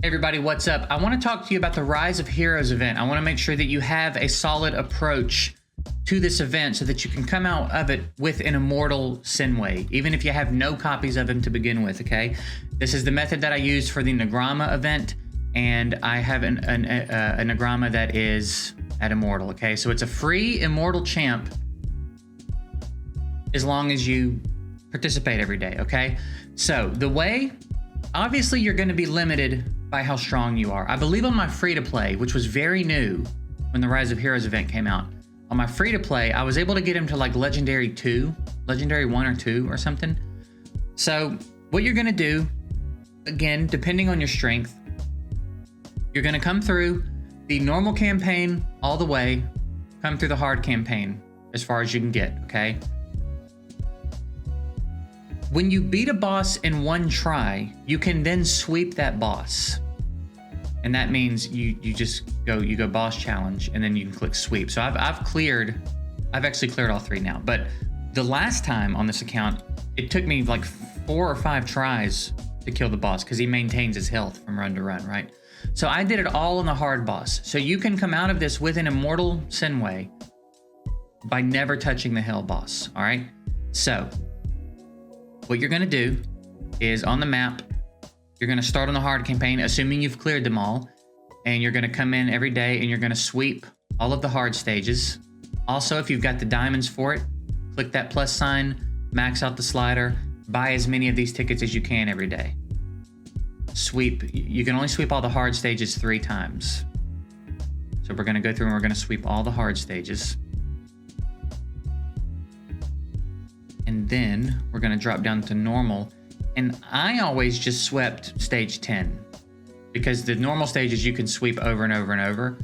Hey everybody, what's up? I want to talk to you about the Rise of Heroes event. I want to make sure that you have a solid approach to this event so that you can come out of it with an Immortal Sinway, even if you have no copies of him to begin with, okay? This is the method that I use for the Nagrama event, and I have a Nagrama that is at Immortal, okay? So it's a free Immortal champ as long as you participate every day, okay? So the way, obviously you're going to be limited by how strong you are. I believe on my free-to-play, which was very new when the Rise of Heroes event came out, on my free-to-play, I was able to get him to like Legendary 2, Legendary 1 or 2 or something. So what you're going to do, again, depending on your strength, you're going to come through the normal campaign all the way, come through the hard campaign as far as you can get, okay? When you beat a boss in one try, you can then sweep that boss. And that means you go boss challenge and then you can click sweep. So I've actually cleared all 3 now. But the last time on this account, it took me like 4 or 5 tries to kill the boss because he maintains his health from run to run, right? So I did it all on the hard boss. So you can come out of this with an Immortal Sinway by never touching the hell boss, all right? So what you're gonna do is on the map, you're gonna start on the hard campaign, assuming you've cleared them all, and you're gonna come in every day and you're gonna sweep all of the hard stages. Also, if you've got the diamonds for it, click that plus sign, max out the slider, buy as many of these tickets as you can every day. Sweep, you can only sweep all the hard stages 3 times. So we're gonna go through and we're gonna sweep all the hard stages. And then we're gonna drop down to normal. And I always just swept stage 10 because the normal stages you can sweep over and over and over.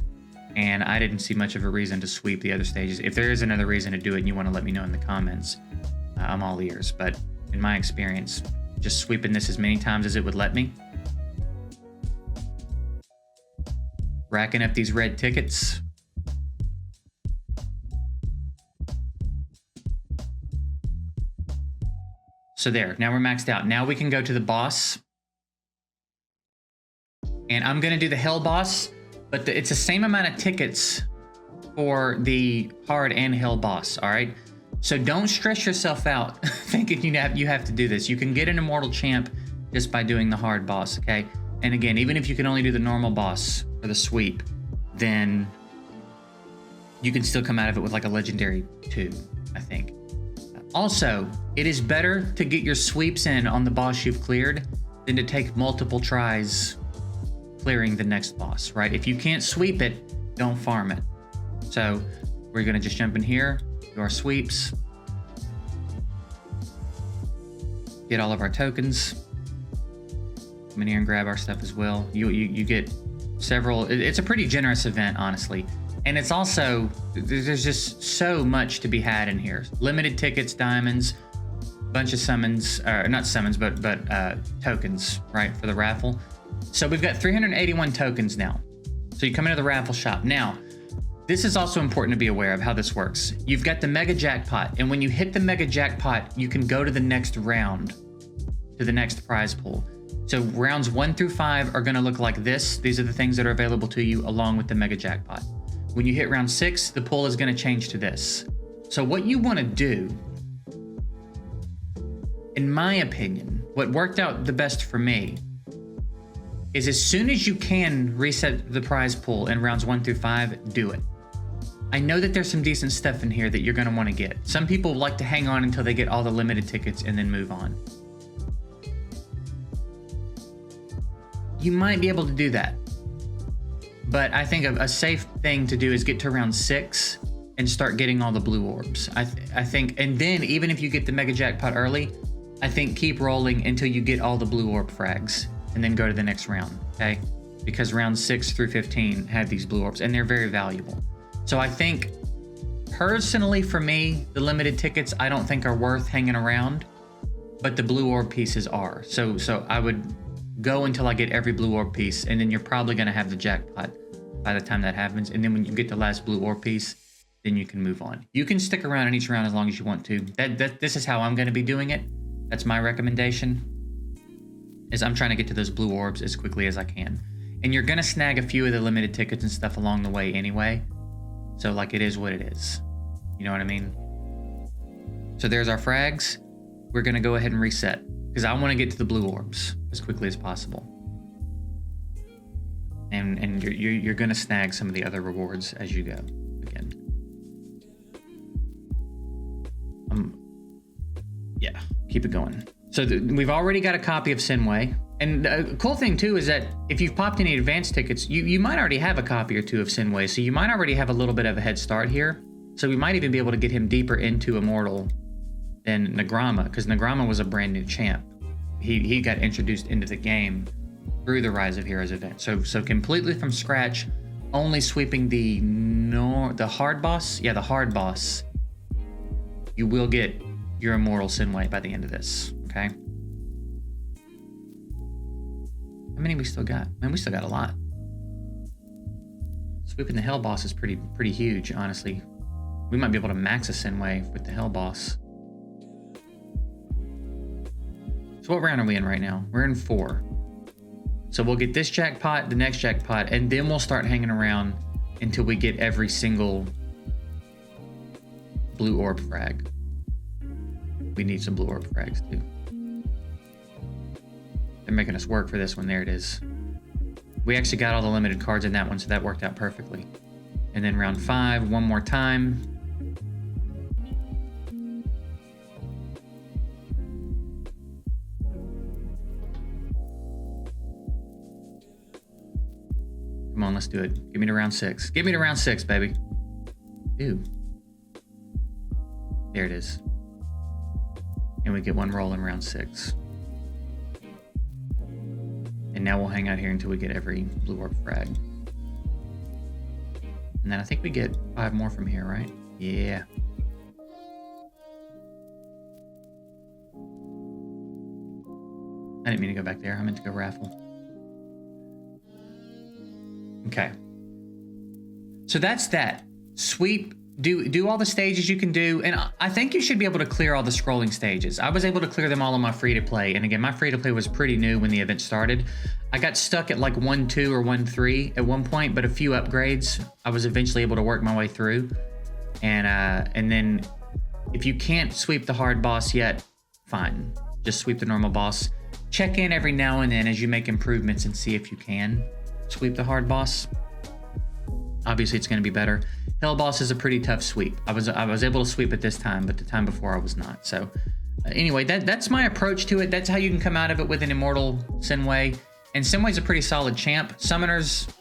And I didn't see much of a reason to sweep the other stages. If there is another reason to do it and you wanna let me know in the comments, I'm all ears. But in my experience, just sweeping this as many times as it would let me. Racking up these red tickets. So there, now we're maxed out. Now we can go to the boss. And I'm gonna do the hell boss, but it's the same amount of tickets for the hard and hell boss, all right? So don't stress yourself out thinking you have to do this. You can get an Immortal champ just by doing the hard boss, okay? And again, even if you can only do the normal boss for the sweep, then you can still come out of it with like a Legendary 2, I think. Also, it is better to get your sweeps in on the boss you've cleared than to take multiple tries clearing the next boss, right? If you can't sweep it, don't farm it. So we're gonna just jump in here, do our sweeps, get all of our tokens, come in here and grab our stuff as well. You get several, it's a pretty generous event, honestly. And it's also, there's just so much to be had in here. Limited tickets, diamonds, bunch of summons, not summons, but tokens, right, for the raffle. So we've got 381 tokens now. So you come into the raffle shop. Now, this is also important to be aware of how this works. You've got the mega jackpot, and when you hit the mega jackpot, you can go to the next round, to the next prize pool. So rounds 1 through 5 are gonna look like this. These are the things that are available to you along with the mega jackpot. When you hit round 6, the pool is gonna change to this. So what you wanna do, in my opinion, what worked out the best for me, is as soon as you can reset the prize pool in rounds 1 through 5, do it. I know that there's some decent stuff in here that you're gonna wanna get. Some people like to hang on until they get all the limited tickets and then move on. You might be able to do that. But I think a safe thing to do is get to round 6 and start getting all the blue orbs. I think, and then even if you get the mega jackpot early, I think keep rolling until you get all the blue orb frags and then go to the next round, okay? Because rounds 6 through 15 have these blue orbs and they're very valuable. So I think, personally for me, the limited tickets I don't think are worth hanging around, but the blue orb pieces are. So I would go until I get every blue orb piece, and then you're probably gonna have the jackpot by the time that happens. And then when you get the last blue orb piece, then you can move on. You can stick around in each round as long as you want to. This is how I'm gonna be doing it. That's my recommendation. is I'm trying to get to those blue orbs as quickly as I can. And you're gonna snag a few of the limited tickets and stuff along the way anyway. So like, it is what it is. You know what I mean? So there's our frags. We're gonna go ahead and reset because I want to get to the blue orbs as quickly as possible. And you're gonna snag some of the other rewards as you go again. Yeah, keep it going. So we've already got a copy of Sinway. And the cool thing too is that if you've popped any advanced tickets, you might already have a copy or two of Sinway. So you might already have a little bit of a head start here. So we might even be able to get him deeper into Immortal than Nagrama, because Nagrama was a brand new champ. He got introduced into the game through the Rise of Heroes event. So completely from scratch, only sweeping the hard boss. Yeah, the hard boss. You will get your Immortal Sinway by the end of this, okay? How many we still got? Man, we still got a lot. Sweeping the Hell boss is pretty huge, honestly. We might be able to max a Sinway with the Hell boss. So what round are we in right now? We're in 4. So we'll get this jackpot, the next jackpot, and then we'll start hanging around until we get every single blue orb frag. We need some blue orb frags too. They're making us work for this one. There it is. We actually got all the limited cards in that one, so that worked out perfectly. And then round 5, one more time. Come on, let's do it. Give me to round 6. Get me to round 6, baby. Ew. There it is. And we get one roll in round 6. And now we'll hang out here until we get every blue orb frag. And then I think we get 5 more from here, right? Yeah. I didn't mean to go back there. I meant to go raffle. Okay. So that's that. Sweep. Do all the stages you can do, and I think you should be able to clear all the scrolling stages. I was able to clear them all on my free-to-play, and again, my free-to-play was pretty new when the event started. I got stuck at like 1-2 or 1-3 at one point, but a few upgrades, I was eventually able to work my way through. And then if you can't sweep the hard boss yet, fine. Just sweep the normal boss. Check in every now and then as you make improvements and see if you can sweep the hard boss. Obviously, it's going to be better. Hell boss is a pretty tough sweep. I was able to sweep it this time, but the time before I was not. So anyway, that's my approach to it. That's how you can come out of it with an Immortal Sinway. And Sinway's a pretty solid champ. Summoners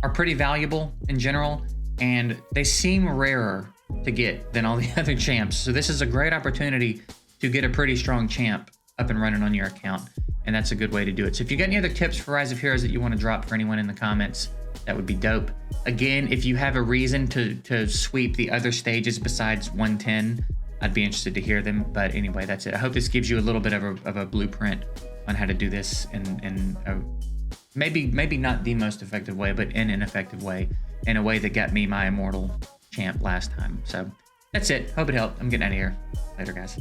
are pretty valuable in general, and they seem rarer to get than all the other champs. So this is a great opportunity to get a pretty strong champ up and running on your account, and that's a good way to do it. So if you got any other tips for Rise of Heroes that you want to drop for anyone in the comments, that would be dope. Again, if you have a reason to sweep the other stages besides 110, I'd be interested to hear them. But anyway, that's it. I hope this gives you a little bit of a blueprint on how to do this in maybe not the most effective way, but in an effective way, in a way that got me my Immortal champ last time. So that's it. Hope it helped. I'm getting out of here. Later, guys.